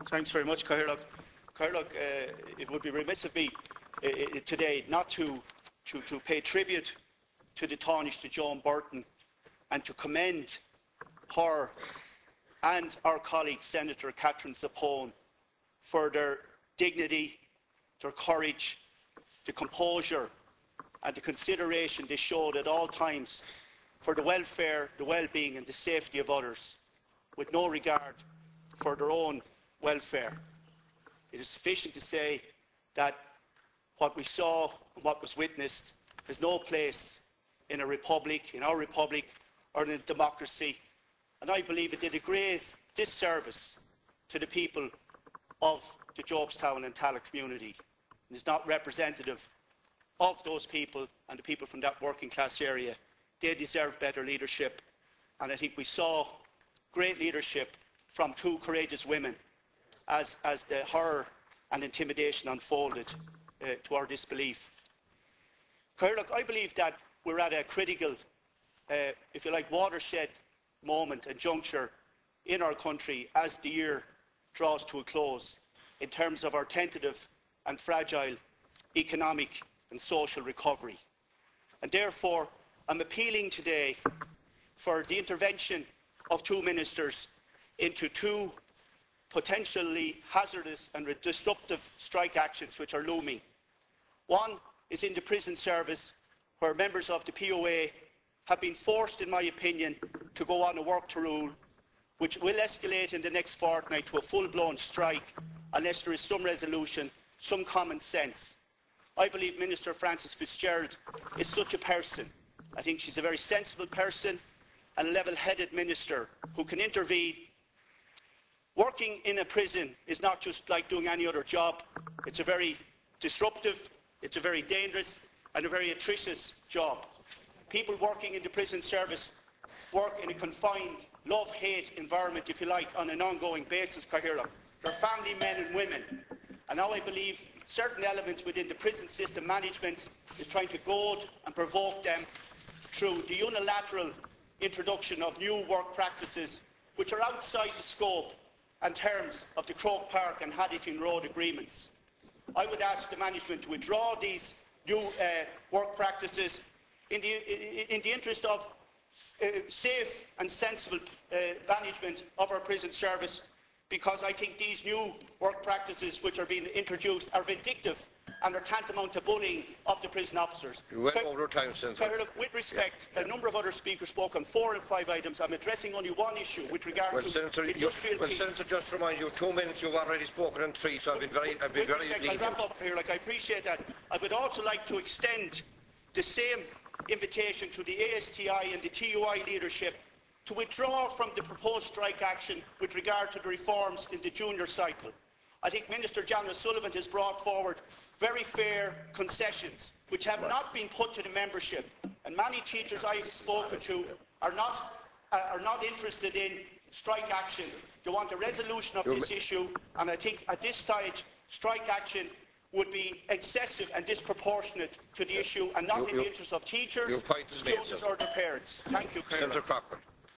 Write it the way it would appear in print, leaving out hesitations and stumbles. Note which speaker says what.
Speaker 1: Thanks very much, Cathaoirleach. Cathaoirleach, it would be remiss of me today not to pay tribute to the Taoiseach, to Joan Burton, and to commend her and our colleague Senator Catherine Zappone for their dignity, their courage, the composure and the consideration they showed at all times for the welfare, the well-being and the safety of others, with no regard for their own welfare. It is sufficient to say that what we saw and what was witnessed has no place in a republic, in our republic, or in a democracy. And I believe it did a grave disservice to the people of the Jobestown and Tallaght community. It is not representative of those people and the people from that working class area. They deserve better leadership. And I think we saw great leadership from two courageous women as the horror and intimidation unfolded to our disbelief. Cathaoirleach, I believe that we're at a critical, if you like, watershed moment and juncture in our country as the year draws to a close in terms of our tentative and fragile economic and social recovery. And therefore, I'm appealing today for the intervention of two ministers into two potentially hazardous and disruptive strike actions which are looming. One is in the prison service, where members of the POA have been forced, in my opinion, to go on a work to rule, which will escalate in the next fortnight to a full-blown strike unless there is some resolution, some common sense. I believe Minister Frances Fitzgerald is such a person. I think she's a very sensible person and a level-headed minister who can intervene. Working in a prison is not just like doing any other job. It's a very disruptive, it's a very dangerous and a very atrocious job. People working in the prison service work in a confined, love-hate environment, if you like, on an ongoing basis, Cathaoirleach. They're family men and women. And now I believe certain elements within the prison system management is trying to goad and provoke them through the unilateral introduction of new work practices which are outside the scope and terms of the Croke Park and Haddington Road agreements. I would ask the management to withdraw these new work practices in the interest of safe and sensible management of our prison service, because I think these new work practices which are being introduced are vindictive and are tantamount to bullying of the prison officers.
Speaker 2: You went over time, Senator.
Speaker 1: With respect, a number of other speakers spoke on 4 and 5 items. I'm addressing only one issue with regard to industrial peace.
Speaker 2: Senator, just remind you, 2 minutes. You've already spoken on 3, so I've been very lenient.
Speaker 1: I'll wrap up here. I appreciate that. I would also like to extend the same invitation to the ASTI and the TUI leadership to withdraw from the proposed strike action with regard to the reforms in the junior cycle. I think Minister John O'Sullivan has brought forward very fair concessions which have not been put to the membership, and many teachers I have spoken to are not interested in strike action. They want a resolution of this issue, and I think at this stage strike action would be excessive and disproportionate to the issue and not in the interest of teachers, students or their parents. Thank you,
Speaker 2: Senator Cochran.